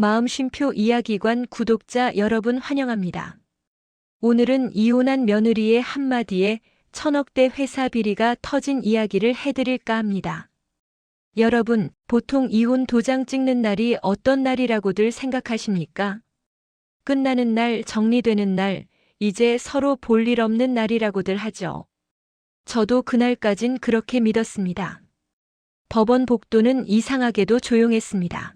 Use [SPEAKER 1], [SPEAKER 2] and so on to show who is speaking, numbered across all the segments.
[SPEAKER 1] 마음쉼표 이야기관 구독자 여러분 환영합니다. 오늘은 이혼한 며느리의 한마디에 천억대 회사 비리가 터진 이야기를 해드릴까 합니다. 여러분, 보통 이혼 도장 찍는 날이 어떤 날이라고들 생각하십니까? 끝나는 날, 정리되는 날, 이제 서로 볼 일 없는 날이라고들 하죠. 저도 그날까진 그렇게 믿었습니다. 법원 복도는 이상하게도 조용했습니다.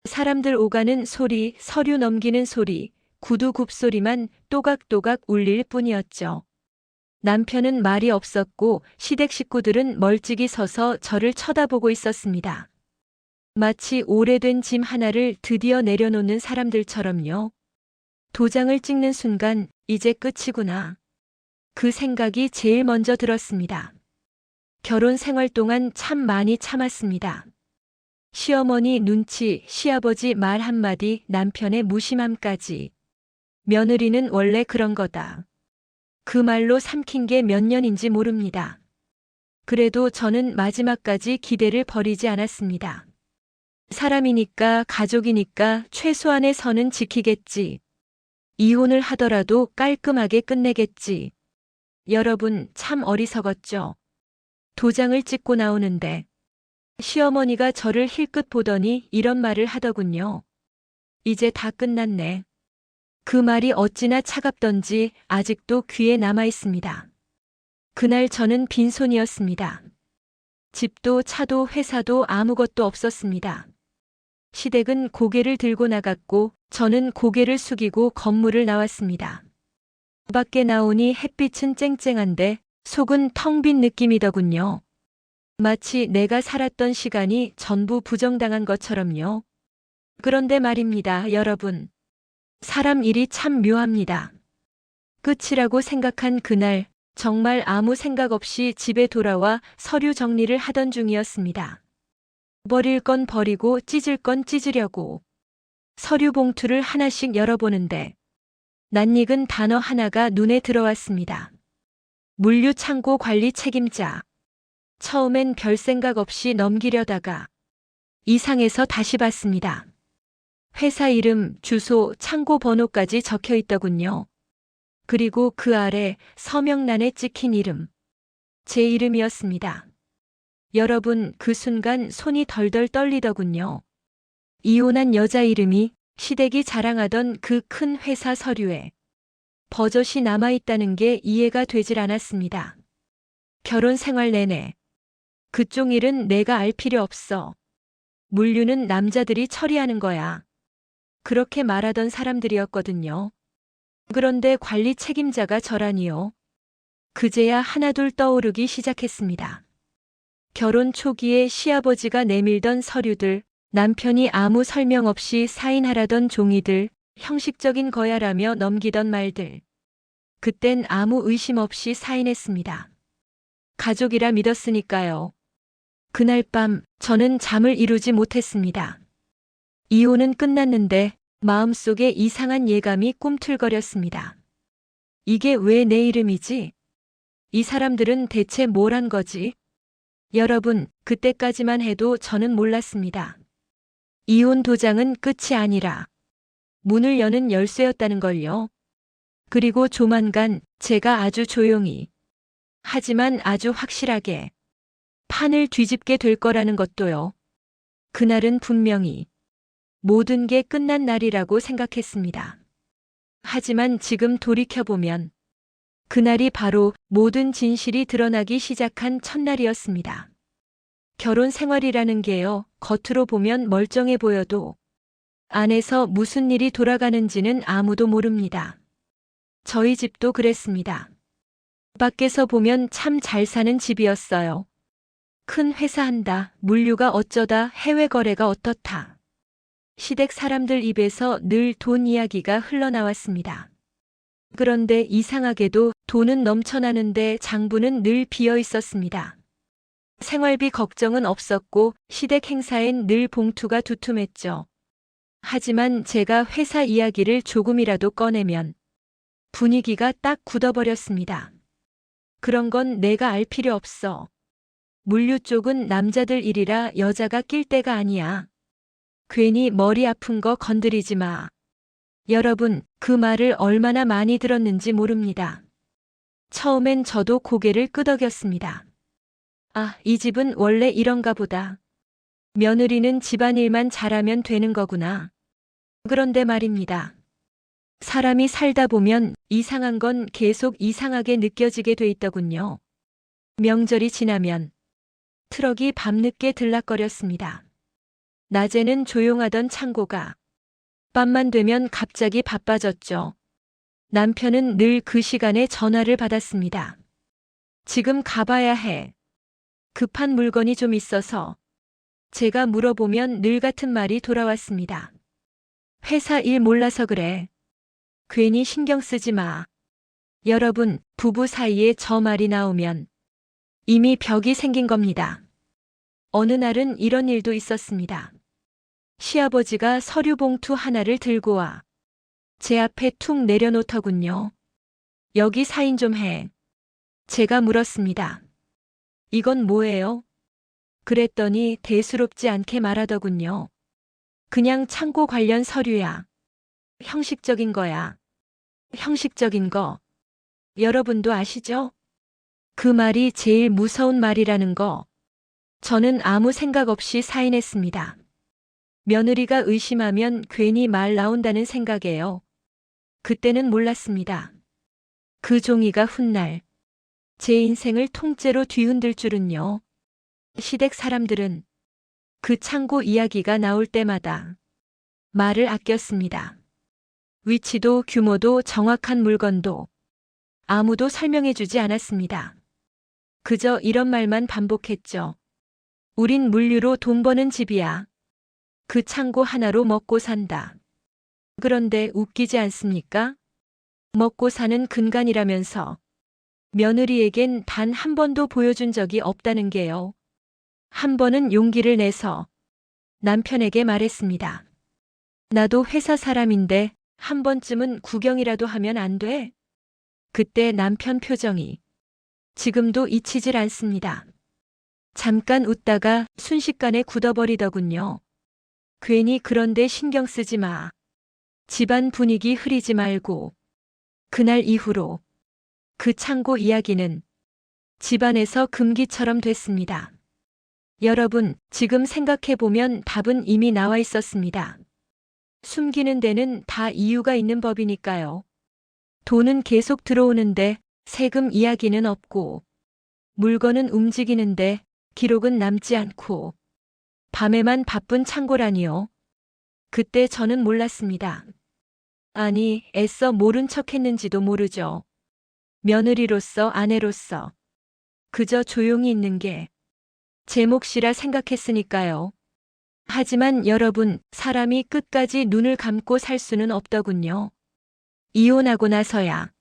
[SPEAKER 1] 사람들 오가는 소리, 서류 넘기는 소리, 구두 굽소리만 또각또각 울릴 뿐이었죠. 남편은 말이 없었고 시댁 식구들은 멀찍이 서서 저를 쳐다보고 있었습니다. 마치 오래된 짐 하나를 드디어 내려놓는 사람들처럼요. 도장을 찍는 순간 이제 끝이구나. 그 생각이 제일 먼저 들었습니다. 결혼 생활 동안 참 많이 참았습니다. 시어머니 눈치, 시아버지 말 한마디, 남편의 무심함까지. 며느리는 원래 그런 거다. 그 말로 삼킨 게 몇 년인지 모릅니다. 그래도 저는 마지막까지 기대를 버리지 않았습니다. 사람이니까, 가족이니까 최소한의 선은 지키겠지. 이혼을 하더라도 깔끔하게 끝내겠지. 여러분, 참 어리석었죠. 도장을 찍고 나오는데 시어머니가 저를 힐끗 보더니 이런 말을 하더군요. 이제 다 끝났네. 그 말이 어찌나 차갑던지 아직도 귀에 남아 있습니다. 그날 저는 빈손이었습니다. 집도 차도 회사도 아무것도 없었습니다. 시댁은 고개를 들고 나갔고 저는 고개를 숙이고 건물을 나왔습니다. 밖에 나오니 햇빛은 쨍쨍한데 속은 텅 빈 느낌이더군요. 마치 내가 살았던 시간이 전부 부정당한 것처럼요. 그런데 말입니다, 여러분. 사람 일이 참 묘합니다. 끝이라고 생각한 그날, 정말 아무 생각 없이 집에 돌아와 서류 정리를 하던 중이었습니다. 버릴 건 버리고 찢을 건 찢으려고. 서류 봉투를 하나씩 열어보는데 낯익은 단어 하나가 눈에 들어왔습니다. 물류창고 관리 책임자. 처음엔 별 생각 없이 넘기려다가 이상해서 다시 봤습니다. 회사 이름, 주소, 창고 번호까지 적혀 있더군요. 그리고 그 아래 서명란에 찍힌 이름. 제 이름이었습니다. 여러분, 그 순간 손이 덜덜 떨리더군요. 이혼한 여자 이름이 시댁이 자랑하던 그 큰 회사 서류에 버젓이 남아있다는 게 이해가 되질 않았습니다. 결혼 생활 내내 그쪽 일은 내가 알 필요 없어. 물류는 남자들이 처리하는 거야. 그렇게 말하던 사람들이었거든요. 그런데 관리 책임자가 저라니요. 그제야 하나둘 떠오르기 시작했습니다. 결혼 초기에 시아버지가 내밀던 서류들, 남편이 아무 설명 없이 사인하라던 종이들, 형식적인 거야라며 넘기던 말들. 그땐 아무 의심 없이 사인했습니다. 가족이라 믿었으니까요. 그날 밤 저는 잠을 이루지 못했습니다. 이혼은 끝났는데 마음속에 이상한 예감이 꿈틀거렸습니다. 이게 왜 내 이름이지? 이 사람들은 대체 뭘 한 거지? 여러분, 그때까지만 해도 저는 몰랐습니다. 이혼 도장은 끝이 아니라 문을 여는 열쇠였다는 걸요. 그리고 조만간 제가 아주 조용히, 하지만 아주 확실하게 판을 뒤집게 될 거라는 것도요. 그날은 분명히 모든 게 끝난 날이라고 생각했습니다. 하지만 지금 돌이켜보면 그날이 바로 모든 진실이 드러나기 시작한 첫날이었습니다. 결혼 생활이라는 게요, 겉으로 보면 멀쩡해 보여도 안에서 무슨 일이 돌아가는지는 아무도 모릅니다. 저희 집도 그랬습니다. 밖에서 보면 참 잘 사는 집이었어요. 큰 회사 한다, 물류가 어쩌다, 해외 거래가 어떻다. 시댁 사람들 입에서 늘 돈 이야기가 흘러나왔습니다. 그런데 이상하게도 돈은 넘쳐나는데 장부는 늘 비어 있었습니다. 생활비 걱정은 없었고 시댁 행사엔 늘 봉투가 두툼했죠. 하지만 제가 회사 이야기를 조금이라도 꺼내면 분위기가 딱 굳어버렸습니다. 그런 건 내가 알 필요 없어. 물류 쪽은 남자들 일이라 여자가 낄 데가 아니야. 괜히 머리 아픈 거 건드리지 마. 여러분, 그 말을 얼마나 많이 들었는지 모릅니다. 처음엔 저도 고개를 끄덕였습니다. 아, 이 집은 원래 이런가 보다. 며느리는 집안일만 잘하면 되는 거구나. 그런데 말입니다. 사람이 살다 보면 이상한 건 계속 이상하게 느껴지게 돼 있더군요. 명절이 지나면 트럭이 밤늦게 들락거렸습니다. 낮에는 조용하던 창고가 밤만 되면 갑자기 바빠졌죠. 남편은 늘 그 시간에 전화를 받았습니다. 지금 가봐야 해. 급한 물건이 좀 있어서. 제가 물어보면 늘 같은 말이 돌아왔습니다. 회사 일 몰라서 그래. 괜히 신경 쓰지 마. 여러분, 부부 사이에 저 말이 나오면 이미 벽이 생긴 겁니다. 어느 날은 이런 일도 있었습니다. 시아버지가 서류 봉투 하나를 들고 와 제 앞에 툭 내려놓더군요. 여기 사인 좀 해. 제가 물었습니다. 이건 뭐예요? 그랬더니 대수롭지 않게 말하더군요. 그냥 창고 관련 서류야. 형식적인 거야. 형식적인 거. 여러분도 아시죠? 그 말이 제일 무서운 말이라는 거. 저는 아무 생각 없이 사인했습니다. 며느리가 의심하면 괜히 말 나온다는 생각에요. 그때는 몰랐습니다. 그 종이가 훗날 제 인생을 통째로 뒤흔들 줄은요. 시댁 사람들은 그 창고 이야기가 나올 때마다 말을 아꼈습니다. 위치도 규모도 정확한 물건도 아무도 설명해주지 않았습니다. 그저 이런 말만 반복했죠. 우린 물류로 돈 버는 집이야. 그 창고 하나로 먹고 산다. 그런데 웃기지 않습니까? 먹고 사는 근간이라면서 며느리에겐 단 한 번도 보여준 적이 없다는 게요. 한 번은 용기를 내서 남편에게 말했습니다. 나도 회사 사람인데 한 번쯤은 구경이라도 하면 안 돼? 그때 남편 표정이 지금도 잊히질 않습니다. 잠깐 웃다가 순식간에 굳어버리더군요. 괜히 그런데 신경 쓰지 마. 집안 분위기 흐리지 말고. 그날 이후로 그 창고 이야기는 집안에서 금기처럼 됐습니다. 여러분, 지금 생각해보면 답은 이미 나와 있었습니다. 숨기는 데는 다 이유가 있는 법이니까요. 돈은 계속 들어오는데 세금 이야기는 없고, 물건은 움직이는데 기록은 남지 않고, 밤에만 바쁜 창고라니요. 그때 저는 몰랐습니다. 아니, 애써 모른 척 했는지도 모르죠. 며느리로서 아내로서 그저 조용히 있는 게 제 몫이라 생각했으니까요. 하지만 여러분, 사람이 끝까지 눈을 감고 살 수는 없더군요. 이혼하고 나서야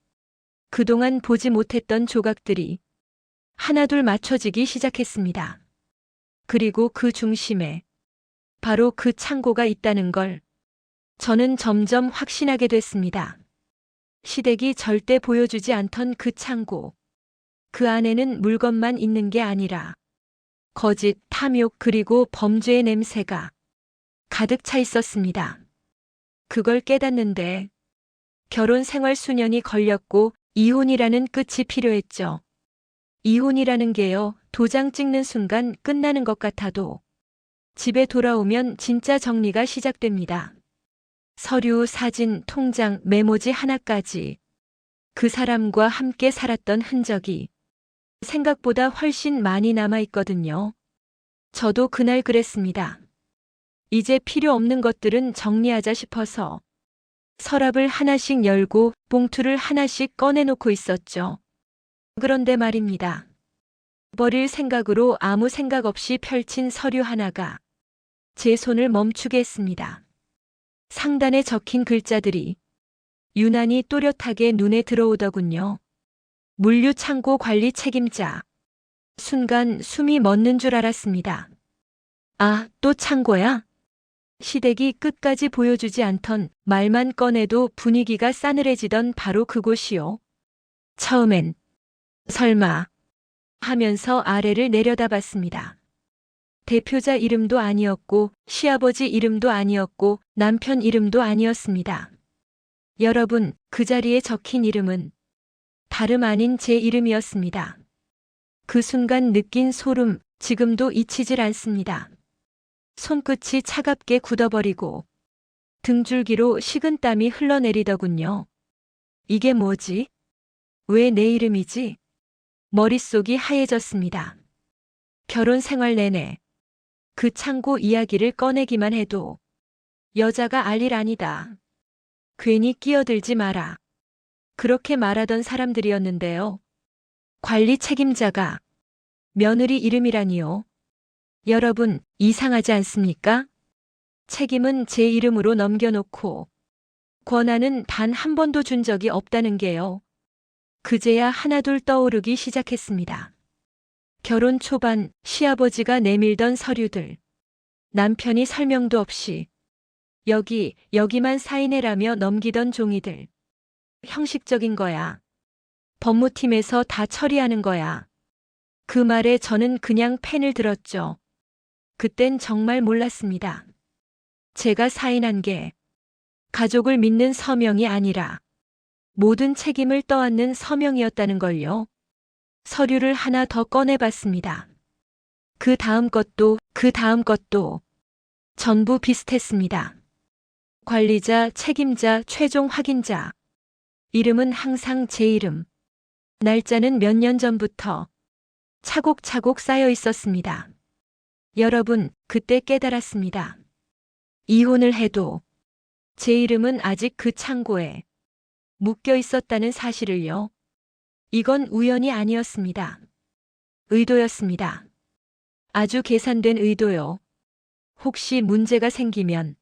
[SPEAKER 1] 그동안 보지 못했던 조각들이 하나둘 맞춰지기 시작했습니다. 그리고 그 중심에 바로 그 창고가 있다는 걸 저는 점점 확신하게 됐습니다. 시댁이 절대 보여주지 않던 그 창고. 그 안에는 물건만 있는 게 아니라 거짓, 탐욕 그리고 범죄의 냄새가 가득 차 있었습니다. 그걸 깨닫는데 결혼 생활 수년이 걸렸고 이혼이라는 끝이 필요했죠. 이혼이라는 게요, 도장 찍는 순간 끝나는 것 같아도 집에 돌아오면 진짜 정리가 시작됩니다. 서류, 사진, 통장, 메모지 하나까지 그 사람과 함께 살았던 흔적이 생각보다 훨씬 많이 남아있거든요. 저도 그날 그랬습니다. 이제 필요 없는 것들은 정리하자 싶어서 서랍을 하나씩 열고 봉투를 하나씩 꺼내놓고 있었죠. 그런데 말입니다. 버릴 생각으로 아무 생각 없이 펼친 서류 하나가 제 손을 멈추게 했습니다. 상단에 적힌 글자들이 유난히 또렷하게 눈에 들어오더군요. 물류 창고 관리 책임자. 순간 숨이 멎는 줄 알았습니다. 아, 또 창고야? 시댁이 끝까지 보여주지 않던 말만 꺼내도 분위기가 싸늘해지던 바로 그곳이요. 처음엔 설마 하면서 아래를 내려다봤습니다. 대표자 이름도 아니었고 시아버지 이름도 아니었고 남편 이름도 아니었습니다. 여러분, 그 자리에 적힌 이름은 다름 아닌 제 이름이었습니다. 그 순간 느낀 소름, 지금도 잊히질 않습니다. 손끝이 차갑게 굳어버리고 등줄기로 식은땀이 흘러내리더군요. 이게 뭐지? 왜 내 이름이지? 머릿속이 하얘졌습니다. 결혼 생활 내내 그 창고 이야기를 꺼내기만 해도 여자가 알 일 아니다. 괜히 끼어들지 마라. 그렇게 말하던 사람들이었는데요. 관리 책임자가 며느리 이름이라니요. 여러분, 이상하지 않습니까? 책임은 제 이름으로 넘겨놓고 권한은 단 한 번도 준 적이 없다는 게요. 그제야 하나둘 떠오르기 시작했습니다. 결혼 초반 시아버지가 내밀던 서류들. 남편이 설명도 없이 여기만 사인해라며 넘기던 종이들. 형식적인 거야. 법무팀에서 다 처리하는 거야. 그 말에 저는 그냥 펜을 들었죠. 그땐 정말 몰랐습니다. 제가 사인한 게 가족을 믿는 서명이 아니라 모든 책임을 떠안는 서명이었다는 걸요. 서류를 하나 더 꺼내봤습니다. 그 다음 것도 전부 비슷했습니다. 관리자, 책임자, 최종 확인자. 이름은 항상 제 이름. 날짜는 몇 년 전부터 차곡차곡 쌓여 있었습니다. 여러분, 그때 깨달았습니다. 이혼을 해도 제 이름은 아직 그 창고에 묶여 있었다는 사실을요. 이건 우연이 아니었습니다. 의도였습니다. 아주 계산된 의도요. 혹시 문제가 생기면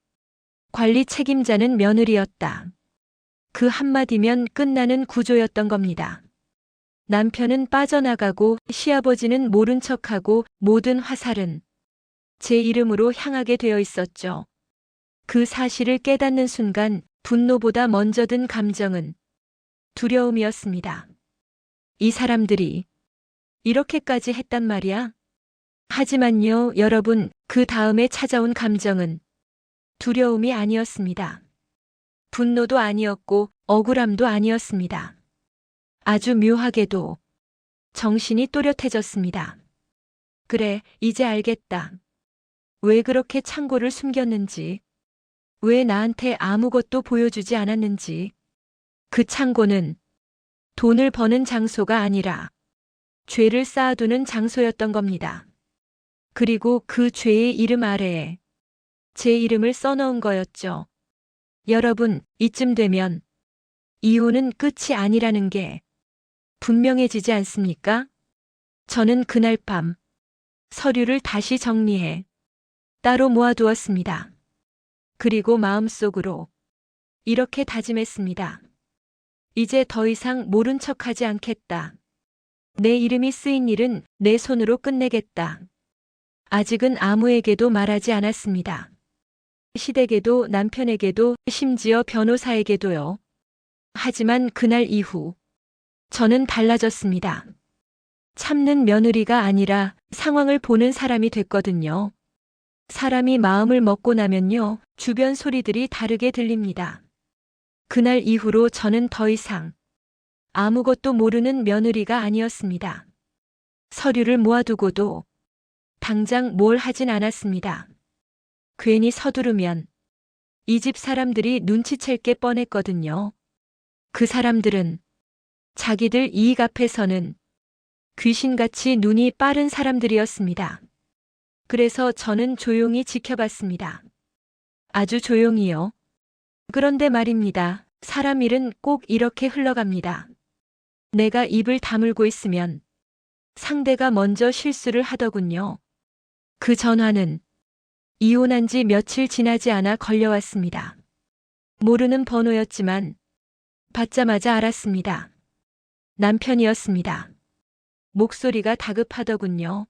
[SPEAKER 1] 관리 책임자는 며느리였다. 그 한마디면 끝나는 구조였던 겁니다. 남편은 빠져나가고 시아버지는 모른 척하고 모든 화살은 제 이름으로 향하게 되어 있었죠. 그 사실을 깨닫는 순간 분노보다 먼저 든 감정은 두려움이었습니다. 이 사람들이 이렇게까지 했단 말이야? 하지만요, 여러분, 그 다음에 찾아온 감정은 두려움이 아니었습니다. 분노도 아니었고 억울함도 아니었습니다. 아주 묘하게도 정신이 또렷해졌습니다. 그래, 이제 알겠다. 왜 그렇게 창고를 숨겼는지, 왜 나한테 아무것도 보여주지 않았는지. 그 창고는 돈을 버는 장소가 아니라 죄를 쌓아두는 장소였던 겁니다. 그리고 그 죄의 이름 아래에 제 이름을 써넣은 거였죠. 여러분, 이쯤 되면 이혼은 끝이 아니라는 게 분명해지지 않습니까? 저는 그날 밤 서류를 다시 정리해 따로 모아두었습니다. 그리고 마음속으로 이렇게 다짐했습니다. 이제 더 이상 모른 척하지 않겠다. 내 이름이 쓰인 일은 내 손으로 끝내겠다. 아직은 아무에게도 말하지 않았습니다. 시댁에도 남편에게도 심지어 변호사에게도요. 하지만 그날 이후 저는 달라졌습니다. 참는 며느리가 아니라 상황을 보는 사람이 됐거든요. 사람이 마음을 먹고 나면요, 주변 소리들이 다르게 들립니다. 그날 이후로 저는 더 이상 아무것도 모르는 며느리가 아니었습니다. 서류를 모아두고도 당장 뭘 하진 않았습니다. 괜히 서두르면 이 집 사람들이 눈치챌 게 뻔했거든요. 그 사람들은 자기들 이익 앞에서는 귀신같이 눈이 빠른 사람들이었습니다. 그래서 저는 조용히 지켜봤습니다. 아주 조용히요. 그런데 말입니다. 사람 일은 꼭 이렇게 흘러갑니다. 내가 입을 다물고 있으면 상대가 먼저 실수를 하더군요. 그 전화는 이혼한 지 며칠 지나지 않아 걸려왔습니다. 모르는 번호였지만 받자마자 알았습니다. 남편이었습니다. 목소리가 다급하더군요.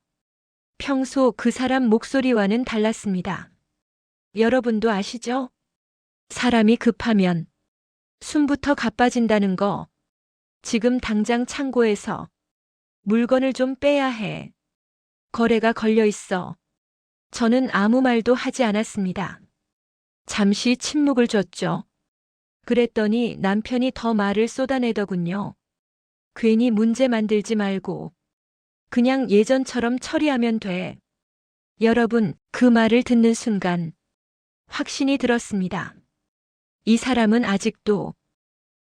[SPEAKER 1] 평소 그 사람 목소리와는 달랐습니다. 여러분도 아시죠? 사람이 급하면 숨부터 가빠진다는 거. 지금 당장 창고에서 물건을 좀 빼야 해. 거래가 걸려 있어. 저는 아무 말도 하지 않았습니다. 잠시 침묵을 줬죠. 그랬더니 남편이 더 말을 쏟아내더군요. 괜히 문제 만들지 말고 그냥 예전처럼 처리하면 돼. 여러분, 그 말을 듣는 순간 확신이 들었습니다. 이 사람은 아직도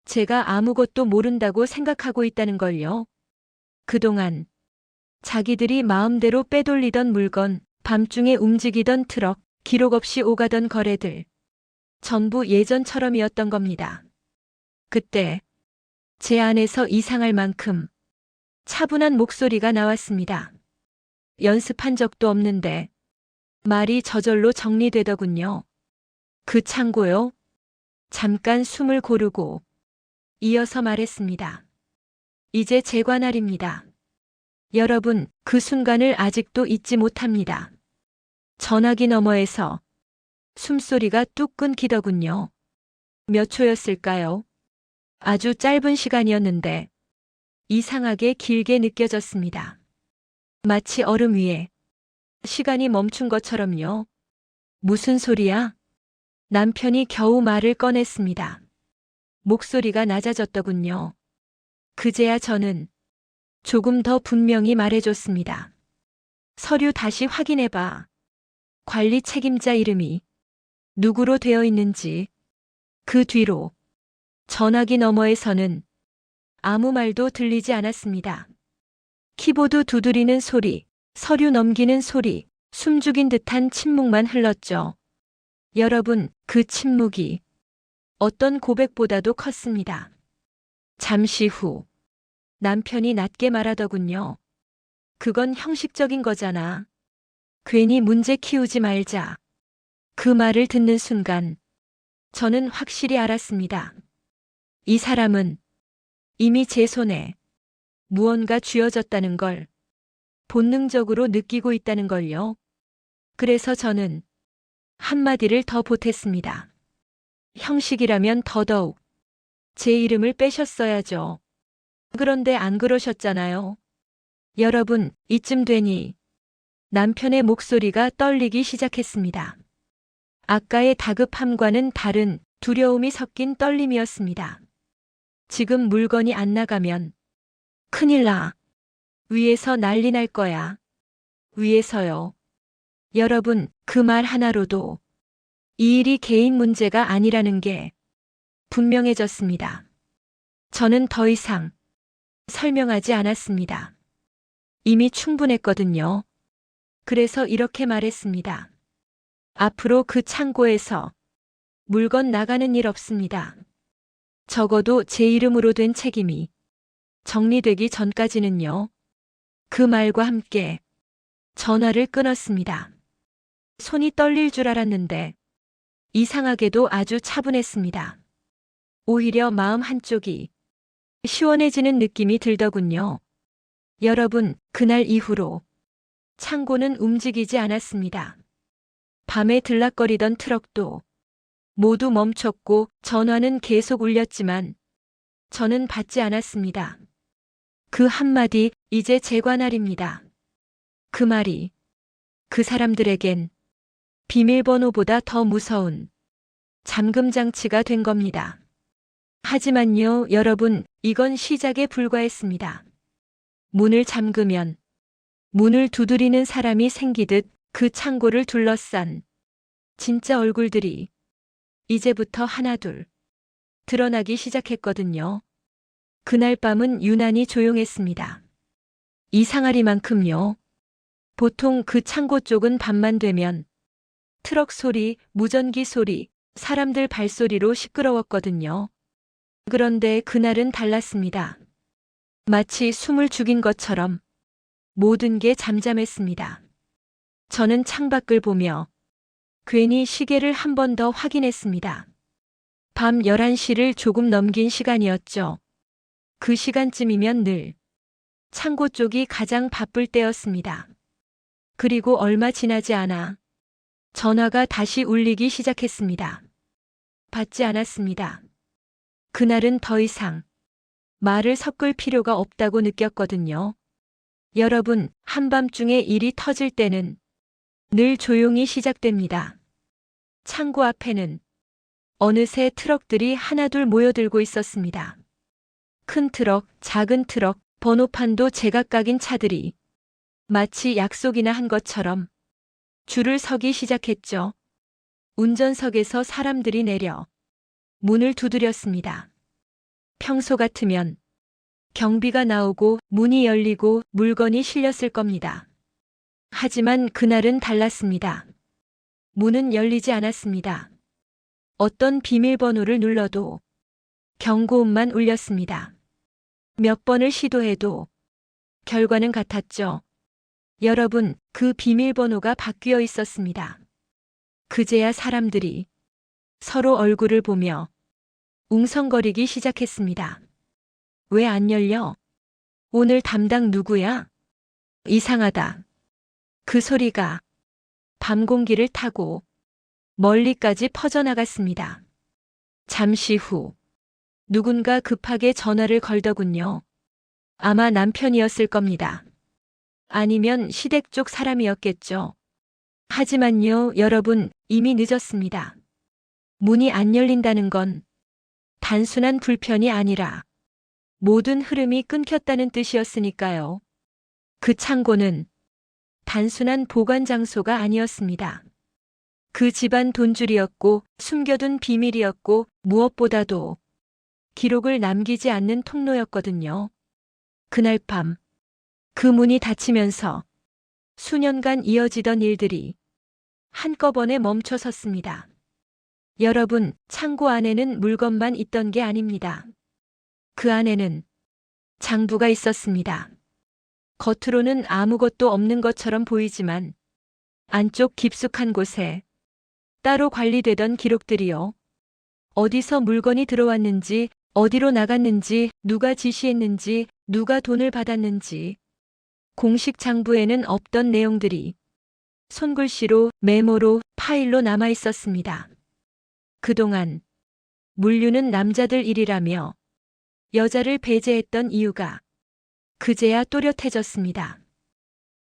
[SPEAKER 1] 제가 아무것도 모른다고 생각하고 있다는 걸요. 그동안 자기들이 마음대로 빼돌리던 물건, 밤중에 움직이던 트럭, 기록 없이 오가던 거래들, 전부 예전처럼이었던 겁니다. 그때 제 안에서 이상할 만큼 차분한 목소리가 나왔습니다. 연습한 적도 없는데 말이 저절로 정리되더군요. 그 창고요? 잠깐 숨을 고르고 이어서 말했습니다. 이제 제 관할입니다. 여러분, 그 순간을 아직도 잊지 못합니다. 전화기 너머에서 숨소리가 뚝 끊기더군요. 몇 초였을까요? 아주 짧은 시간이었는데 이상하게 길게 느껴졌습니다. 마치 얼음 위에 시간이 멈춘 것처럼요. 무슨 소리야? 남편이 겨우 말을 꺼냈습니다. 목소리가 낮아졌더군요. 그제야 저는 조금 더 분명히 말해줬습니다. 서류 다시 확인해봐. 관리 책임자 이름이 누구로 되어 있는지. 그 뒤로 전화기 너머에서는 아무 말도 들리지 않았습니다. 키보드 두드리는 소리, 서류 넘기는 소리, 숨죽인 듯한 침묵만 흘렀죠. 여러분, 그 침묵이 어떤 고백보다도 컸습니다. 잠시 후 남편이 낮게 말하더군요. 그건 형식적인 거잖아. 괜히 문제 키우지 말자. 그 말을 듣는 순간 저는 확실히 알았습니다. 이 사람은 이미 제 손에 무언가 쥐어졌다는 걸 본능적으로 느끼고 있다는 걸요. 그래서 저는 한마디를 더 보탰습니다. 형식이라면 더더욱 제 이름을 빼셨어야죠. 그런데 안 그러셨잖아요. 여러분, 이쯤 되니 남편의 목소리가 떨리기 시작했습니다. 아까의 다급함과는 다른 두려움이 섞인 떨림이었습니다. 지금 물건이 안 나가면 큰일 나. 위에서 난리 날 거야. 위에서요. 여러분, 그 말 하나로도 이 일이 개인 문제가 아니라는 게 분명해졌습니다. 저는 더 이상 설명하지 않았습니다. 이미 충분했거든요. 그래서 이렇게 말했습니다. 앞으로 그 창고에서 물건 나가는 일 없습니다. 적어도 제 이름으로 된 책임이 정리되기 전까지는요. 그 말과 함께 전화를 끊었습니다. 손이 떨릴 줄 알았는데 이상하게도 아주 차분했습니다. 오히려 마음 한쪽이 시원해지는 느낌이 들더군요. 여러분, 그날 이후로 창고는 움직이지 않았습니다. 밤에 들락거리던 트럭도 모두 멈췄고 전화는 계속 울렸지만 저는 받지 않았습니다. 그 한마디, 이제 제 관할입니다. 그 말이 그 사람들에겐 비밀번호보다 더 무서운 잠금 장치가 된 겁니다. 하지만요, 여러분, 이건 시작에 불과했습니다. 문을 잠그면 문을 두드리는 사람이 생기듯 그 창고를 둘러싼 진짜 얼굴들이 이제부터 하나둘 드러나기 시작했거든요. 그날 밤은 유난히 조용했습니다. 이상하리만큼요. 보통 그 창고 쪽은 밤만 되면 트럭 소리, 무전기 소리, 사람들 발소리로 시끄러웠거든요. 그런데 그날은 달랐습니다. 마치 숨을 죽인 것처럼 모든 게 잠잠했습니다. 저는 창밖을 보며 괜히 시계를 한 번 더 확인했습니다. 밤 11시를 조금 넘긴 시간이었죠. 그 시간쯤이면 늘 창고 쪽이 가장 바쁠 때였습니다. 그리고 얼마 지나지 않아 전화가 다시 울리기 시작했습니다. 받지 않았습니다. 그날은 더 이상 말을 섞을 필요가 없다고 느꼈거든요. 여러분, 한밤중에 일이 터질 때는 늘 조용히 시작됩니다. 창고 앞에는 어느새 트럭들이 하나둘 모여들고 있었습니다. 큰 트럭, 작은 트럭, 번호판도 제각각인 차들이 마치 약속이나 한 것처럼 줄을 서기 시작했죠. 운전석에서 사람들이 내려 문을 두드렸습니다. 평소 같으면 경비가 나오고 문이 열리고 물건이 실렸을 겁니다. 하지만 그날은 달랐습니다. 문은 열리지 않았습니다. 어떤 비밀번호를 눌러도 경고음만 울렸습니다. 몇 번을 시도해도 결과는 같았죠. 여러분, 그 비밀번호가 바뀌어 있었습니다. 그제야 사람들이 서로 얼굴을 보며 웅성거리기 시작했습니다. 왜 안 열려? 오늘 담당 누구야? 이상하다. 그 소리가 밤 공기를 타고 멀리까지 퍼져나갔습니다. 잠시 후 누군가 급하게 전화를 걸더군요. 아마 남편이었을 겁니다. 아니면 시댁 쪽 사람이었겠죠. 하지만요, 여러분, 이미 늦었습니다. 문이 안 열린다는 건 단순한 불편이 아니라 모든 흐름이 끊겼다는 뜻이었으니까요. 그 창고는 단순한 보관 장소가 아니었습니다. 그 집안 돈줄이었고 숨겨둔 비밀이었고 무엇보다도 기록을 남기지 않는 통로였거든요. 그날 밤 그 문이 닫히면서 수년간 이어지던 일들이 한꺼번에 멈춰 섰습니다. 여러분, 창고 안에는 물건만 있던 게 아닙니다. 그 안에는 장부가 있었습니다. 겉으로는 아무것도 없는 것처럼 보이지만 안쪽 깊숙한 곳에 따로 관리되던 기록들이요. 어디서 물건이 들어왔는지, 어디로 나갔는지, 누가 지시했는지, 누가 돈을 받았는지, 공식 장부에는 없던 내용들이 손글씨로, 메모로, 파일로 남아 있었습니다. 그동안 물류는 남자들 일이라며 여자를 배제했던 이유가 그제야 또렷해졌습니다.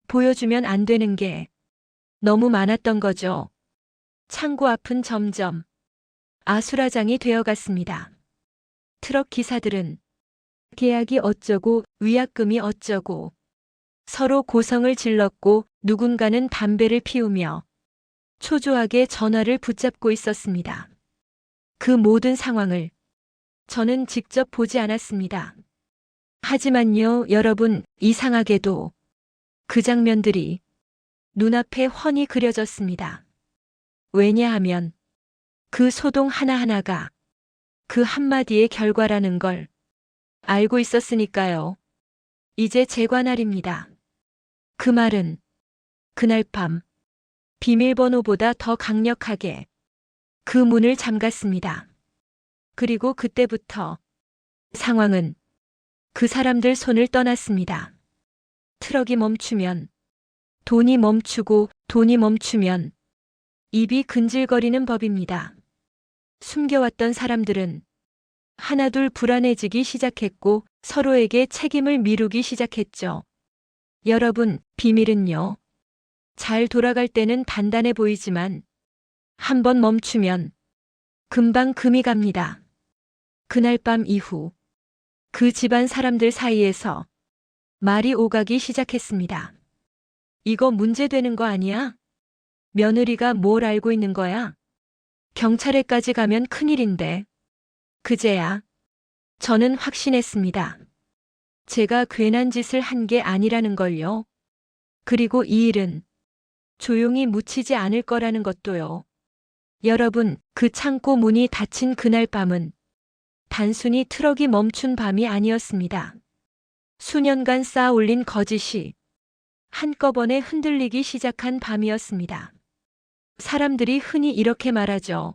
[SPEAKER 1] 보여주면 안 되는 게 너무 많았던 거죠. 창고 앞은 점점 아수라장이 되어갔습니다. 트럭 기사들은 계약이 어쩌고 위약금이 어쩌고 서로 고성을 질렀고 누군가는 담배를 피우며 초조하게 전화를 붙잡고 있었습니다. 그 모든 상황을 저는 직접 보지 않았습니다. 하지만요, 여러분, 이상하게도 그 장면들이 눈앞에 훤히 그려졌습니다. 왜냐하면 그 소동 하나하나가 그 한마디의 결과라는 걸 알고 있었으니까요. 이제 재관할입니다. 그 말은 그날 밤 비밀번호보다 더 강력하게 그 문을 잠갔습니다. 그리고 그때부터 상황은 그 사람들 손을 떠났습니다. 트럭이 멈추면 돈이 멈추고 돈이 멈추면 입이 근질거리는 법입니다. 숨겨왔던 사람들은 하나둘 불안해지기 시작했고 서로에게 책임을 미루기 시작했죠. 여러분, 비밀은요. 잘 돌아갈 때는 단단해 보이지만 한번 멈추면 금방 금이 갑니다. 그날 밤 이후 그 집안 사람들 사이에서 말이 오가기 시작했습니다. 이거 문제되는 거 아니야? 며느리가 뭘 알고 있는 거야? 경찰에까지 가면 큰일인데. 그제야 저는 확신했습니다. 제가 괜한 짓을 한 게 아니라는 걸요. 그리고 이 일은 조용히 묻히지 않을 거라는 것도요. 여러분, 그 창고 문이 닫힌 그날 밤은 단순히 트럭이 멈춘 밤이 아니었습니다. 수년간 쌓아 올린 거짓이 한꺼번에 흔들리기 시작한 밤이었습니다. 사람들이 흔히 이렇게 말하죠.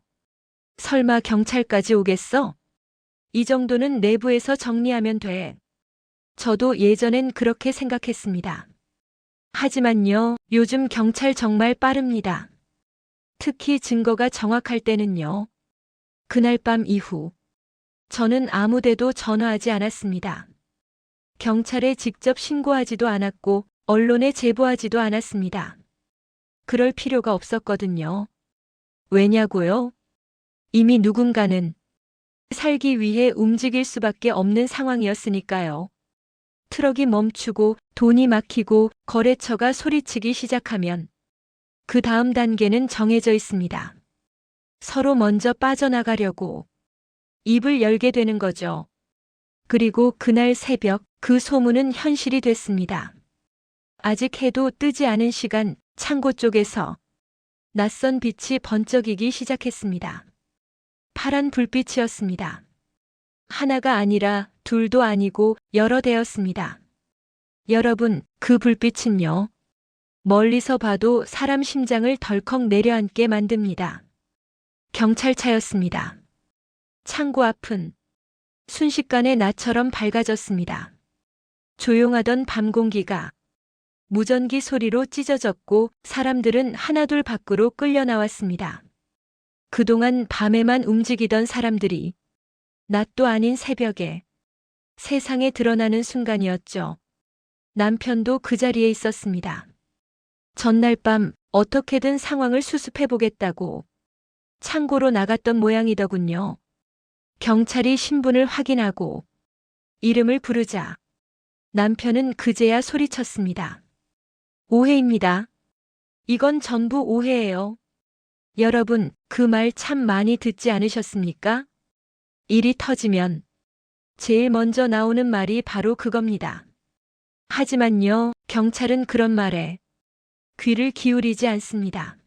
[SPEAKER 1] 설마 경찰까지 오겠어? 이 정도는 내부에서 정리하면 돼. 저도 예전엔 그렇게 생각했습니다. 하지만요, 요즘 경찰 정말 빠릅니다. 특히 증거가 정확할 때는요. 그날 밤 이후 저는 아무 데도 전화하지 않았습니다. 경찰에 직접 신고하지도 않았고 언론에 제보하지도 않았습니다. 그럴 필요가 없었거든요. 왜냐고요? 이미 누군가는 살기 위해 움직일 수밖에 없는 상황이었으니까요. 트럭이 멈추고 돈이 막히고 거래처가 소리치기 시작하면 그 다음 단계는 정해져 있습니다. 서로 먼저 빠져나가려고 입을 열게 되는 거죠. 그리고 그날 새벽 그 소문은 현실이 됐습니다. 아직 해도 뜨지 않은 시간 창고 쪽에서 낯선 빛이 번쩍이기 시작했습니다. 파란 불빛이었습니다. 하나가 아니라 둘도 아니고 여러 대였습니다. 여러분, 그 불빛은요. 멀리서 봐도 사람 심장을 덜컥 내려앉게 만듭니다. 경찰차였습니다. 창고 앞은 순식간에 낮처럼 밝아졌습니다. 조용하던 밤 공기가 무전기 소리로 찢어졌고 사람들은 하나둘 밖으로 끌려 나왔습니다. 그동안 밤에만 움직이던 사람들이 낮도 아닌 새벽에 세상에 드러나는 순간이었죠. 남편도 그 자리에 있었습니다. 전날 밤 어떻게든 상황을 수습해 보겠다고 창고로 나갔던 모양이더군요. 경찰이 신분을 확인하고 이름을 부르자 남편은 그제야 소리쳤습니다. 오해입니다. 이건 전부 오해예요. 여러분, 그 말 참 많이 듣지 않으셨습니까? 일이 터지면 제일 먼저 나오는 말이 바로 그겁니다. 하지만요, 경찰은 그런 말에 귀를 기울이지 않습니다.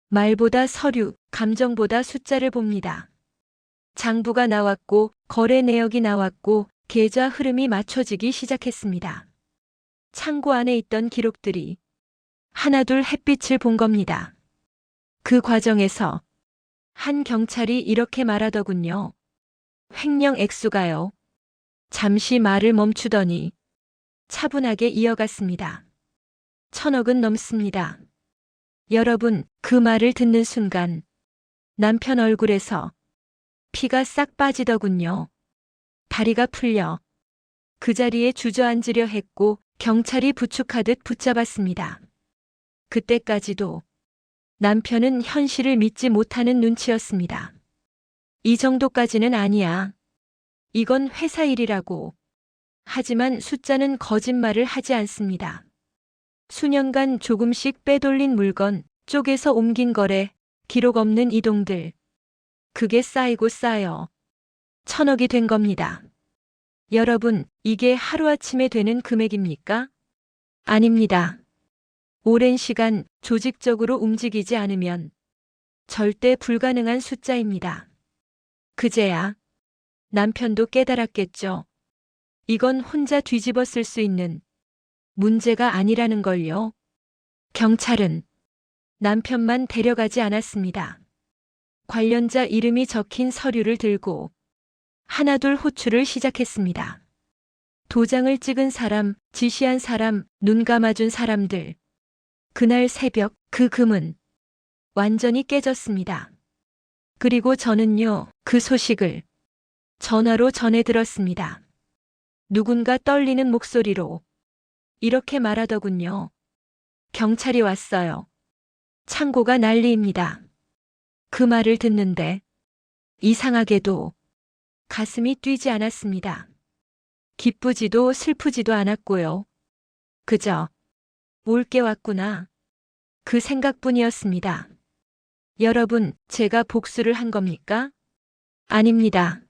[SPEAKER 1] 말보다 서류, 감정보다 숫자를 봅니다. 장부가 나왔고, 거래 내역이 나왔고, 계좌 흐름이 맞춰지기 시작했습니다. 창고 안에 있던 기록들이 하나둘 햇빛을 본 겁니다. 그 과정에서 한 경찰이 이렇게 말하더군요. 횡령 액수가요. 잠시 말을 멈추더니 차분하게 이어갔습니다. 1,000억은 넘습니다. 여러분, 그 말을 듣는 순간 남편 얼굴에서 피가 싹 빠지더군요. 다리가 풀려 그 자리에 주저앉으려 했고 경찰이 부축하듯 붙잡았습니다. 그때까지도 남편은 현실을 믿지 못하는 눈치였습니다. 이 정도까지는 아니야. 이건 회사 일이라고. 하지만 숫자는 거짓말을 하지 않습니다. 수년간 조금씩 빼돌린 물건, 쪼개서 옮긴 거래, 기록 없는 이동들. 그게 쌓이고 쌓여 1,000억이 된 겁니다. 여러분, 이게 하루아침에 되는 금액입니까? 아닙니다. 오랜 시간 조직적으로 움직이지 않으면 절대 불가능한 숫자입니다. 그제야 남편도 깨달았겠죠. 이건 혼자 뒤집어 쓸 수 있는 문제가 아니라는 걸요. 경찰은 남편만 데려가지 않았습니다. 관련자 이름이 적힌 서류를 들고 하나둘 호출을 시작했습니다. 도장을 찍은 사람, 지시한 사람, 눈 감아준 사람들. 그날 새벽 그 금은 완전히 깨졌습니다. 그리고 저는요, 그 소식을 전화로 전해 들었습니다. 누군가 떨리는 목소리로 이렇게 말하더군요. 경찰이 왔어요. 창고가 난리입니다. 그 말을 듣는데 이상하게도 가슴이 뛰지 않았습니다. 기쁘지도 슬프지도 않았고요. 그저 올 게 왔구나. 그 생각뿐이었습니다. 여러분, 제가 복수를 한 겁니까? 아닙니다.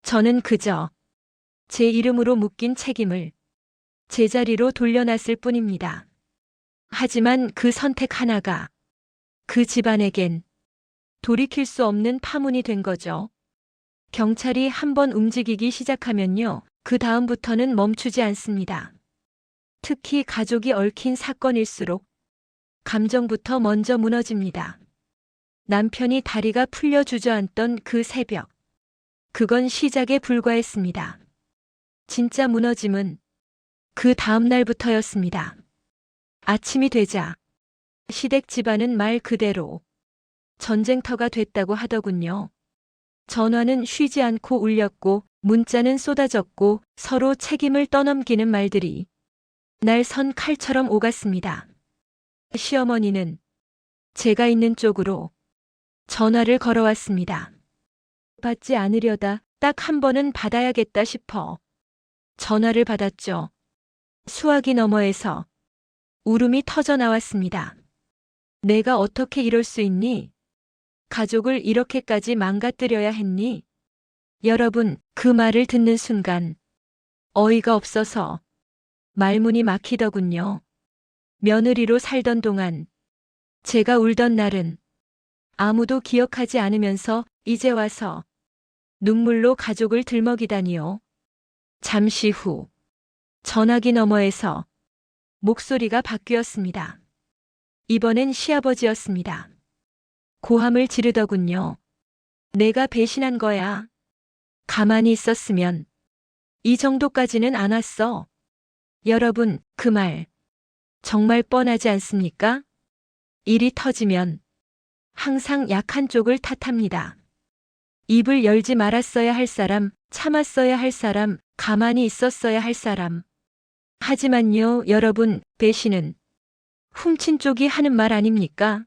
[SPEAKER 1] 저는 그저 제 이름으로 묶인 책임을 제자리로 돌려놨을 뿐입니다. 하지만 그 선택 하나가 그 집안에겐 돌이킬 수 없는 파문이 된 거죠. 경찰이 한번 움직이기 시작하면요, 그 다음부터는 멈추지 않습니다. 특히 가족이 얽힌 사건일수록 감정부터 먼저 무너집니다. 남편이 다리가 풀려 주저앉던 그 새벽. 그건 시작에 불과했습니다. 진짜 무너짐은 그 다음 날부터였습니다. 아침이 되자 시댁 집안은 말 그대로 전쟁터가 됐다고 하더군요. 전화는 쉬지 않고 울렸고 문자는 쏟아졌고 서로 책임을 떠넘기는 말들이 날 선 칼처럼 오갔습니다. 시어머니는 제가 있는 쪽으로 전화를 걸어왔습니다. 받지 않으려다 딱 한 번은 받아야겠다 싶어 전화를 받았죠. 수화기 너머에서 울음이 터져 나왔습니다. 내가 어떻게 이럴 수 있니? 가족을 이렇게까지 망가뜨려야 했니? 여러분, 그 말을 듣는 순간 어이가 없어서 말문이 막히더군요. 며느리로 살던 동안 제가 울던 날은 아무도 기억하지 않으면서 이제 와서 눈물로 가족을 들먹이다니요. 잠시 후 전화기 너머에서 목소리가 바뀌었습니다. 이번엔 시아버지였습니다. 고함을 지르더군요. 내가 배신한 거야. 가만히 있었으면 이 정도까지는 안 왔어. 여러분, 그 말 정말 뻔하지 않습니까? 일이 터지면 항상 약한 쪽을 탓합니다. 입을 열지 말았어야 할 사람, 참았어야 할 사람, 가만히 있었어야 할 사람. 하지만요, 여러분, 배신은 훔친 쪽이 하는 말 아닙니까?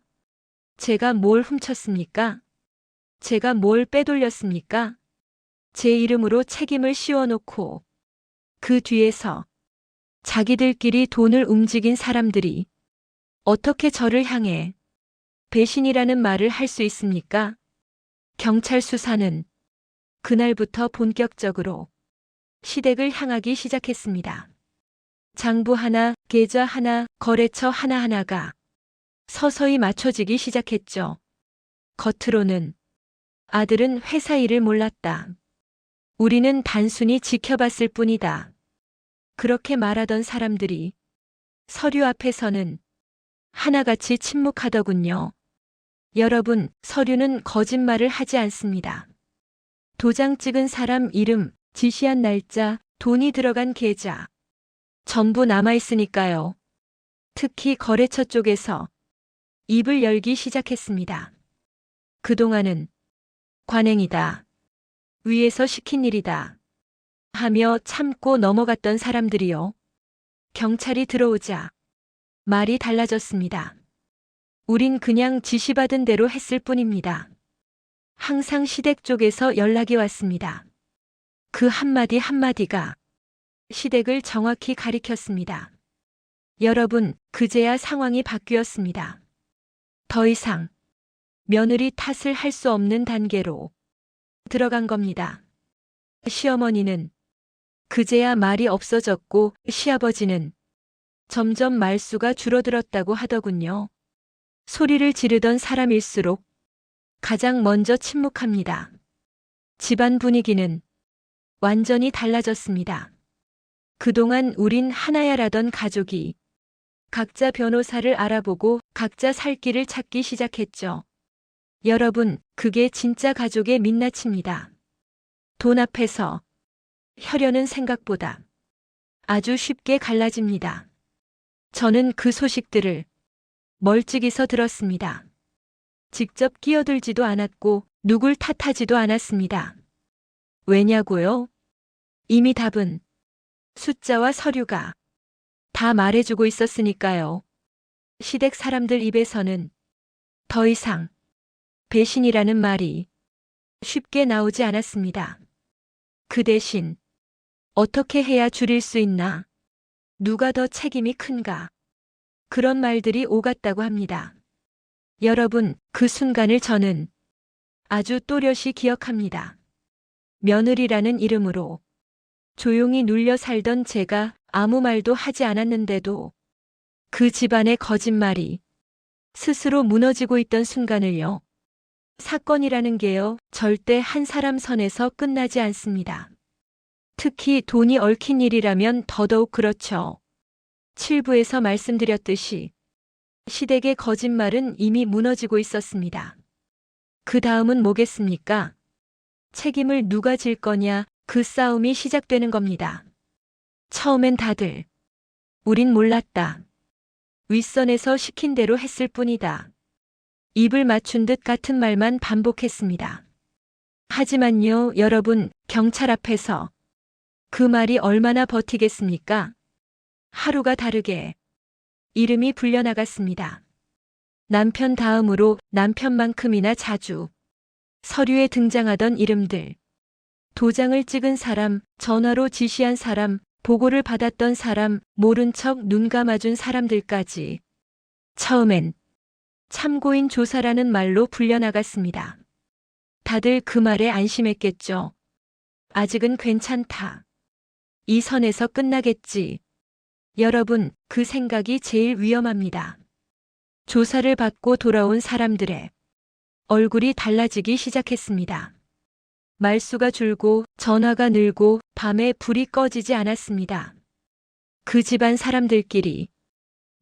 [SPEAKER 1] 제가 뭘 훔쳤습니까? 제가 뭘 빼돌렸습니까? 제 이름으로 책임을 씌워놓고 그 뒤에서 자기들끼리 돈을 움직인 사람들이 어떻게 저를 향해 배신이라는 말을 할 수 있습니까? 경찰 수사는 그날부터 본격적으로 시댁을 향하기 시작했습니다. 장부 하나, 계좌 하나, 거래처 하나하나가 서서히 맞춰지기 시작했죠. 겉으로는 아들은 회사 일을 몰랐다. 우리는 단순히 지켜봤을 뿐이다. 그렇게 말하던 사람들이 서류 앞에서는 하나같이 침묵하더군요. 여러분, 서류는 거짓말을 하지 않습니다. 도장 찍은 사람 이름, 지시한 날짜, 돈이 들어간 계좌, 전부 남아있으니까요. 특히 거래처 쪽에서 입을 열기 시작했습니다. 그동안은 관행이다. 위에서 시킨 일이다. 하며 참고 넘어갔던 사람들이요. 경찰이 들어오자 말이 달라졌습니다. 우린 그냥 지시받은 대로 했을 뿐입니다. 항상 시댁 쪽에서 연락이 왔습니다. 그 한마디 한마디가 시댁을 정확히 가리켰습니다. 여러분, 그제야 상황이 바뀌었습니다. 더 이상 며느리 탓을 할 수 없는 단계로 들어간 겁니다. 시어머니는 그제야 말이 없어졌고 시아버지는 점점 말수가 줄어들었다고 하더군요. 소리를 지르던 사람일수록 가장 먼저 침묵합니다. 집안 분위기는 완전히 달라졌습니다. 그동안 우린 하나야라던 가족이 각자 변호사를 알아보고 각자 살 길을 찾기 시작했죠. 여러분, 그게 진짜 가족의 민낯입니다. 돈 앞에서 혈연은 생각보다 아주 쉽게 갈라집니다. 저는 그 소식들을 멀찍이서 들었습니다. 직접 끼어들지도 않았고 누굴 탓하지도 않았습니다. 왜냐고요? 이미 답은 숫자와 서류가 다 말해주고 있었으니까요. 시댁 사람들 입에서는 더 이상 배신이라는 말이 쉽게 나오지 않았습니다. 그 대신 어떻게 해야 줄일 수 있나? 누가 더 책임이 큰가? 그런 말들이 오갔다고 합니다. 여러분, 그 순간을 저는 아주 또렷이 기억합니다. 며느리라는 이름으로 조용히 눌려 살던 제가 아무 말도 하지 않았는데도 그 집안의 거짓말이 스스로 무너지고 있던 순간을요. 사건이라는 게요, 절대 한 사람 선에서 끝나지 않습니다. 특히 돈이 얽힌 일이라면 더더욱 그렇죠. 7부에서 말씀드렸듯이 시댁의 거짓말은 이미 무너지고 있었습니다. 그 다음은 뭐겠습니까? 책임을 누가 질 거냐, 그 싸움이 시작되는 겁니다. 처음엔 다들 우린 몰랐다. 윗선에서 시킨 대로 했을 뿐이다. 입을 맞춘 듯 같은 말만 반복했습니다. 하지만요, 여러분, 경찰 앞에서 그 말이 얼마나 버티겠습니까? 하루가 다르게 이름이 불려나갔습니다. 남편 다음으로 남편만큼이나 자주 서류에 등장하던 이름들. 도장을 찍은 사람, 전화로 지시한 사람, 보고를 받았던 사람, 모른 척 눈 감아준 사람들까지. 처음엔 참고인 조사라는 말로 불려나갔습니다. 다들 그 말에 안심했겠죠. 아직은 괜찮다. 이 선에서 끝나겠지. 여러분, 그 생각이 제일 위험합니다. 조사를 받고 돌아온 사람들의 얼굴이 달라지기 시작했습니다. 말수가 줄고 전화가 늘고 밤에 불이 꺼지지 않았습니다. 그 집안 사람들끼리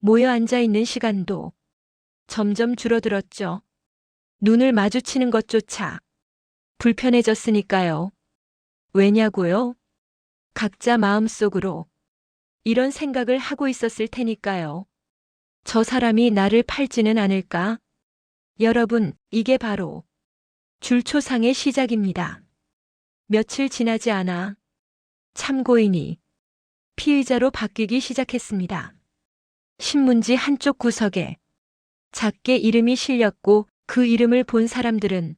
[SPEAKER 1] 모여 앉아 있는 시간도 점점 줄어들었죠. 눈을 마주치는 것조차 불편해졌으니까요. 왜냐고요? 각자 마음속으로 이런 생각을 하고 있었을 테니까요. 저 사람이 나를 팔지는 않을까? 여러분, 이게 바로 줄초상의 시작입니다. 며칠 지나지 않아 참고인이 피의자로 바뀌기 시작했습니다. 신문지 한쪽 구석에 작게 이름이 실렸고 그 이름을 본 사람들은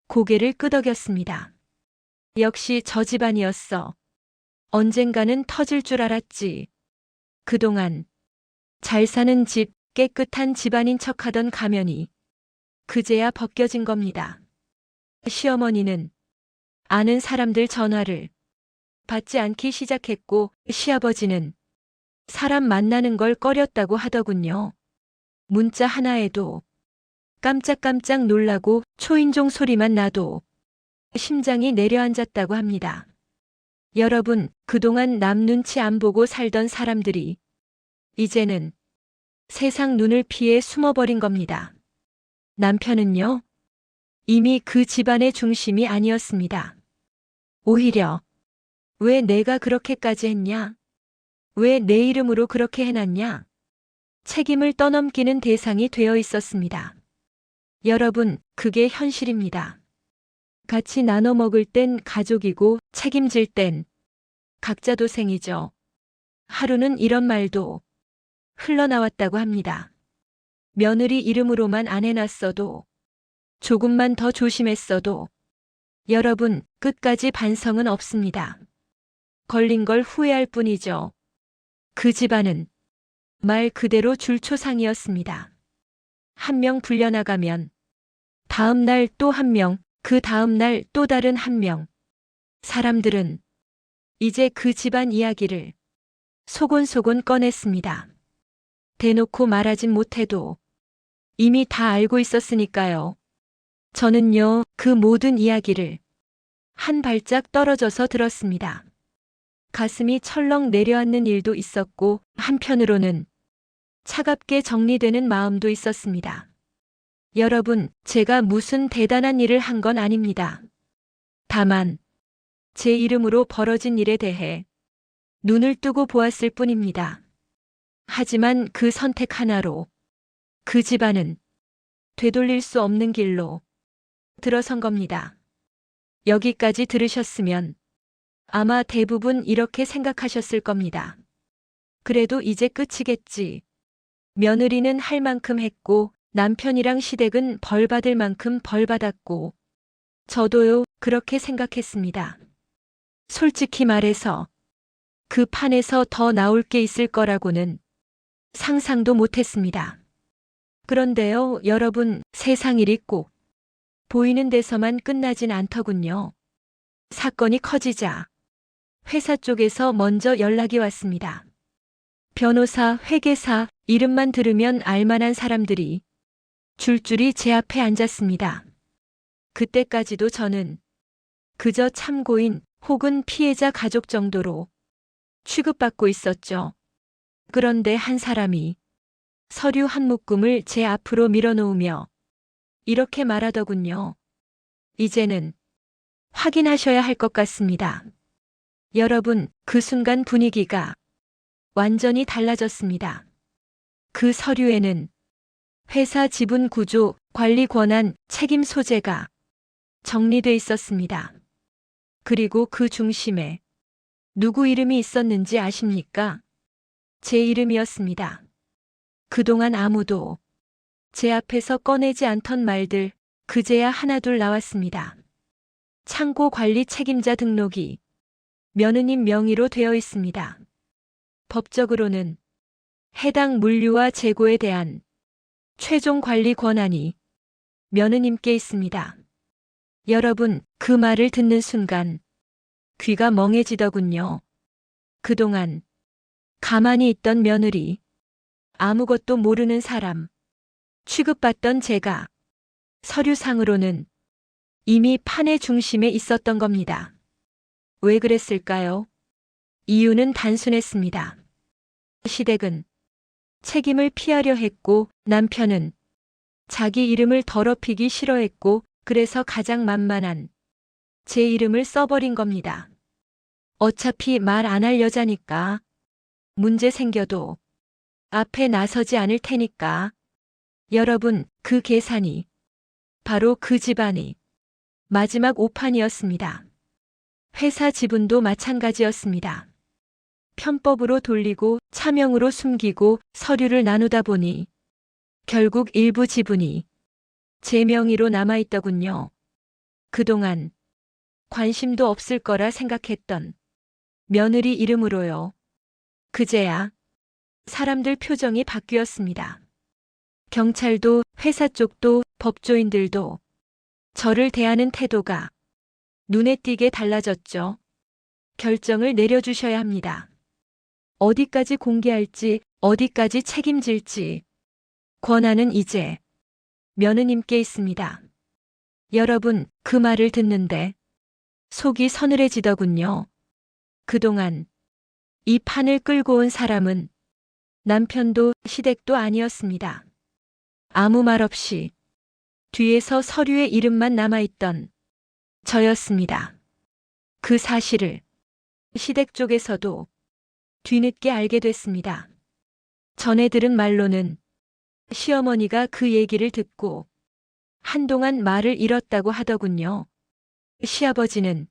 [SPEAKER 1] 고개를 끄덕였습니다. 역시 저 집안이었어. 언젠가는 터질 줄 알았지. 그동안 잘 사는 집, 깨끗한 집안인 척하던 가면이 그제야 벗겨진 겁니다. 시어머니는 아는 사람들 전화를 받지 않기 시작했고 시아버지는 사람 만나는 걸 꺼렸다고 하더군요. 문자 하나에도 깜짝깜짝 놀라고 초인종 소리만 나도 심장이 내려앉았다고 합니다. 여러분, 그동안 남 눈치 안 보고 살던 사람들이 이제는 세상 눈을 피해 숨어버린 겁니다. 남편은요, 이미 그 집안의 중심이 아니었습니다. 오히려 왜 내가 그렇게까지 했냐? 왜 내 이름으로 그렇게 해놨냐? 책임을 떠넘기는 대상이 되어 있었습니다. 여러분, 그게 현실입니다. 같이 나눠 먹을 땐 가족이고 책임질 땐 각자 도생이죠. 하루는 이런 말도 흘러나왔다고 합니다. 며느리 이름으로만 안 해놨어도, 조금만 더 조심했어도, 여러분, 끝까지 반성은 없습니다. 걸린 걸 후회할 뿐이죠. 그 집안은 말 그대로 줄초상이었습니다. 한 명 불려나가면 다음 날 또 한 명, 그 다음 날 또 다른 한 명. 사람들은 이제 그 집안 이야기를 소곤소곤 꺼냈습니다. 대놓고 말하진 못해도 이미 다 알고 있었으니까요. 저는요, 그 모든 이야기를 한 발짝 떨어져서 들었습니다. 가슴이 철렁 내려앉는 일도 있었고 한편으로는 차갑게 정리되는 마음도 있었습니다. 여러분, 제가 무슨 대단한 일을 한 건 아닙니다. 다만 제 이름으로 벌어진 일에 대해 눈을 뜨고 보았을 뿐입니다. 하지만 그 선택 하나로 그 집안은 되돌릴 수 없는 길로 들어선 겁니다. 여기까지 들으셨으면 아마 대부분 이렇게 생각하셨을 겁니다. 그래도 이제 끝이겠지. 며느리는 할 만큼 했고 남편이랑 시댁은 벌 받을 만큼 벌 받았고 저도요, 그렇게 생각했습니다. 솔직히 말해서 그 판에서 더 나올 게 있을 거라고는 상상도 못했습니다. 그런데요, 여러분, 세상 일이 꼭 보이는 데서만 끝나진 않더군요. 사건이 커지자 회사 쪽에서 먼저 연락이 왔습니다. 변호사, 회계사, 이름만 들으면 알만한 사람들이 줄줄이 제 앞에 앉았습니다. 그때까지도 저는 그저 참고인 혹은 피해자 가족 정도로 취급받고 있었죠. 그런데 한 사람이 서류 한 묶음을 제 앞으로 밀어놓으며 이렇게 말하더군요. 이제는 확인하셔야 할 것 같습니다. 여러분, 그 순간 분위기가 완전히 달라졌습니다. 그 서류에는 회사 지분 구조, 관리 권한, 책임 소재가 정리돼 있었습니다. 그리고 그 중심에 누구 이름이 있었는지 아십니까? 제 이름이었습니다. 그동안 아무도 제 앞에서 꺼내지 않던 말들 그제야 하나둘 나왔습니다. 창고 관리 책임자 등록이 며느님 명의로 되어 있습니다. 법적으로는 해당 물류와 재고에 대한 최종 관리 권한이 며느님께 있습니다. 여러분, 그 말을 듣는 순간 귀가 멍해지더군요. 그동안 가만히 있던 며느리, 아무것도 모르는 사람, 취급받던 제가 서류상으로는 이미 판의 중심에 있었던 겁니다. 왜 그랬을까요? 이유는 단순했습니다. 시댁은 책임을 피하려 했고 남편은 자기 이름을 더럽히기 싫어했고 그래서 가장 만만한 제 이름을 써버린 겁니다. 어차피 말 안 할 여자니까 문제 생겨도 앞에 나서지 않을 테니까. 여러분, 그 계산이 바로 그 집안의 마지막 오판이었습니다. 회사 지분도 마찬가지였습니다. 편법으로 돌리고 차명으로 숨기고 서류를 나누다 보니 결국 일부 지분이 제 명의로 남아있더군요. 그동안 관심도 없을 거라 생각했던 며느리 이름으로요. 그제야 사람들 표정이 바뀌었습니다. 경찰도 회사 쪽도 법조인들도 저를 대하는 태도가 눈에 띄게 달라졌죠. 결정을 내려주셔야 합니다. 어디까지 공개할지, 어디까지 책임질지 권한은 이제 며느님께 있습니다. 여러분, 그 말을 듣는데 속이 서늘해지더군요. 그동안 이 판을 끌고 온 사람은 남편도 시댁도 아니었습니다. 아무 말 없이 뒤에서 서류에 이름만 남아있던 저였습니다. 그 사실을 시댁 쪽에서도 뒤늦게 알게 됐습니다. 전에 들은 말로는 시어머니가 그 얘기를 듣고 한동안 말을 잃었다고 하더군요. 시아버지는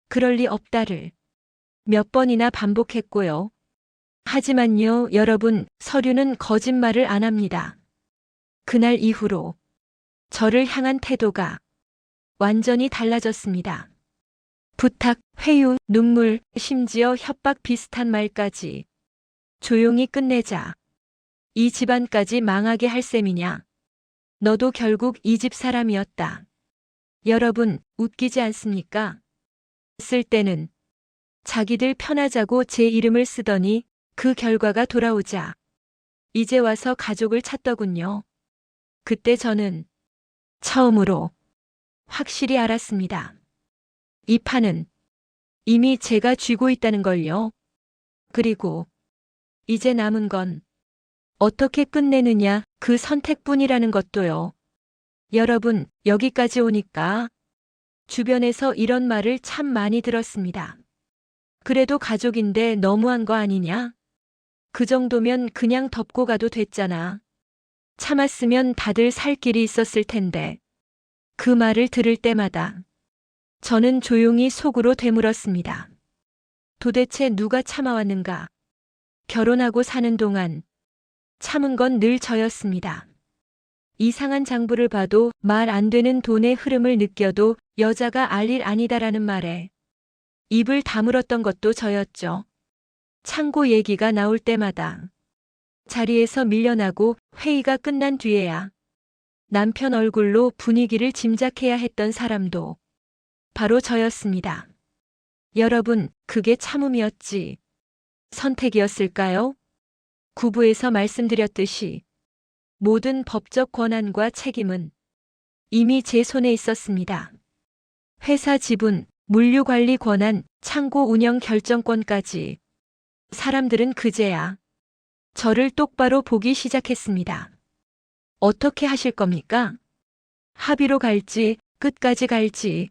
[SPEAKER 1] 그럴 리 없다를 몇 번이나 반복했고요. 하지만요, 여러분, 서류는 거짓말을 안 합니다. 그날 이후로 저를 향한 태도가 완전히 달라졌습니다. 부탁, 회유, 눈물, 심지어 협박 비슷한 말까지 조용히 끝내자. 이 집안까지 망하게 할 셈이냐. 너도 결국 이 집 사람이었다. 여러분, 웃기지 않습니까? 쓸 때는 자기들 편하자고 제 이름을 쓰더니 그 결과가 돌아오자 이제 와서 가족을 찾더군요. 그때 저는 처음으로 확실히 알았습니다. 이 판은 이미 제가 쥐고 있다는 걸요. 그리고 이제 남은 건 어떻게 끝내느냐 그 선택뿐이라는 것도요. 여러분, 여기까지 오니까 주변에서 이런 말을 참 많이 들었습니다. 그래도 가족인데 너무한 거 아니냐? 그 정도면 그냥 덮고 가도 됐잖아. 참았으면 다들 살 길이 있었을 텐데. 그 말을 들을 때마다 저는 조용히 속으로 되물었습니다. 도대체 누가 참아왔는가? 결혼하고 사는 동안 참은 건 늘 저였습니다. 이상한 장부를 봐도 말 안 되는 돈의 흐름을 느껴도 여자가 알 일 아니다라는 말에 입을 다물었던 것도 저였죠. 창고 얘기가 나올 때마다 자리에서 밀려나고 회의가 끝난 뒤에야 남편 얼굴로 분위기를 짐작해야 했던 사람도 바로 저였습니다. 여러분, 그게 참음이었지 선택이었을까요? 구부에서 말씀드렸듯이 모든 법적 권한과 책임은 이미 제 손에 있었습니다. 회사 지분, 물류관리 권한, 창고 운영 결정권까지 사람들은 그제야 저를 똑바로 보기 시작했습니다. 어떻게 하실 겁니까? 합의로 갈지, 끝까지 갈지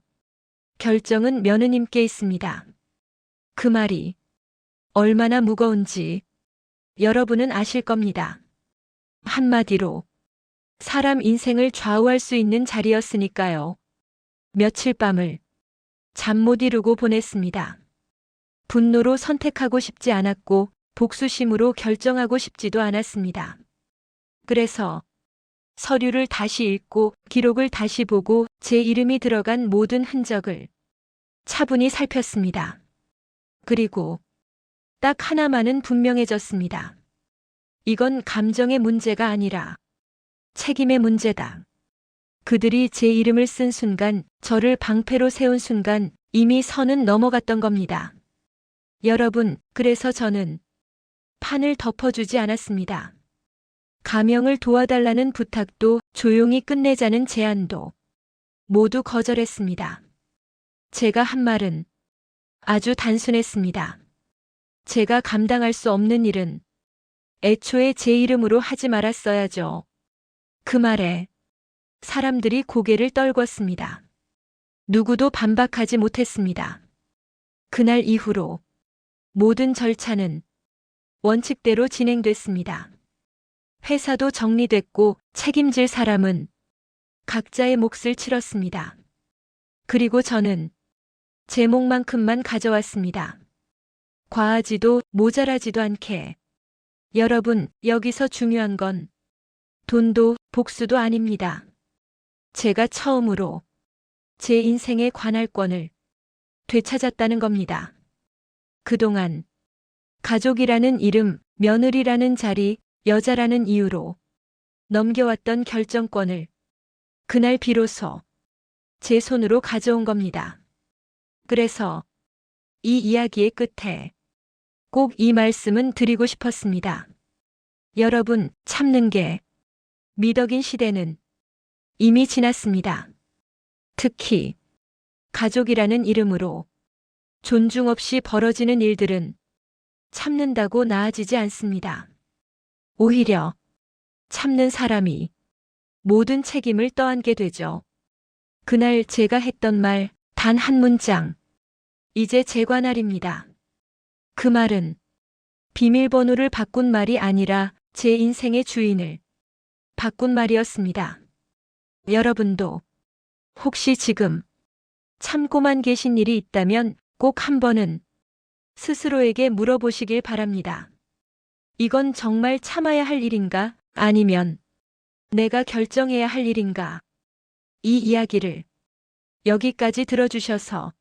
[SPEAKER 1] 결정은 며느님께 있습니다. 그 말이 얼마나 무거운지 여러분은 아실 겁니다. 한마디로 사람 인생을 좌우할 수 있는 자리였으니까요. 며칠 밤을 잠 못 이루고 보냈습니다. 분노로 선택하고 싶지 않았고 복수심으로 결정하고 싶지도 않았습니다. 그래서 서류를 다시 읽고 기록을 다시 보고 제 이름이 들어간 모든 흔적을 차분히 살폈습니다. 그리고 딱 하나만은 분명해졌습니다. 이건 감정의 문제가 아니라 책임의 문제다. 그들이 제 이름을 쓴 순간, 저를 방패로 세운 순간 이미 선은 넘어갔던 겁니다. 여러분, 그래서 저는 판을 덮어주지 않았습니다. 가명을 도와달라는 부탁도 조용히 끝내자는 제안도 모두 거절했습니다. 제가 한 말은 아주 단순했습니다. 제가 감당할 수 없는 일은 애초에 제 이름으로 하지 말았어야죠. 그 말에 사람들이 고개를 떨궜습니다. 누구도 반박하지 못했습니다. 그날 이후로 모든 절차는 원칙대로 진행됐습니다. 회사도 정리됐고 책임질 사람은 각자의 몫을 치렀습니다. 그리고 저는 제 몫만큼만 가져왔습니다. 과하지도 모자라지도 않게. 여러분, 여기서 중요한 건 돈도 복수도 아닙니다. 제가 처음으로 제 인생의 관할권을 되찾았다는 겁니다. 그동안 가족이라는 이름, 며느리라는 자리, 여자라는 이유로 넘겨왔던 결정권을 그날 비로소 제 손으로 가져온 겁니다. 그래서 이 이야기의 끝에 꼭 이 말씀은 드리고 싶었습니다. 여러분, 참는 게 미덕인 시대는 이미 지났습니다. 특히 가족이라는 이름으로 존중 없이 벌어지는 일들은 참는다고 나아지지 않습니다. 오히려 참는 사람이 모든 책임을 떠안게 되죠. 그날 제가 했던 말 단 한 문장. 이제 제 관할입니다. 그 말은 비밀번호를 바꾼 말이 아니라 제 인생의 주인을 바꾼 말이었습니다. 여러분도 혹시 지금 참고만 계신 일이 있다면 꼭 한 번은 스스로에게 물어보시길 바랍니다. 이건 정말 참아야 할 일인가? 아니면 내가 결정해야 할 일인가? 이 이야기를 여기까지 들어주셔서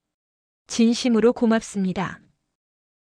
[SPEAKER 1] 진심으로 고맙습니다.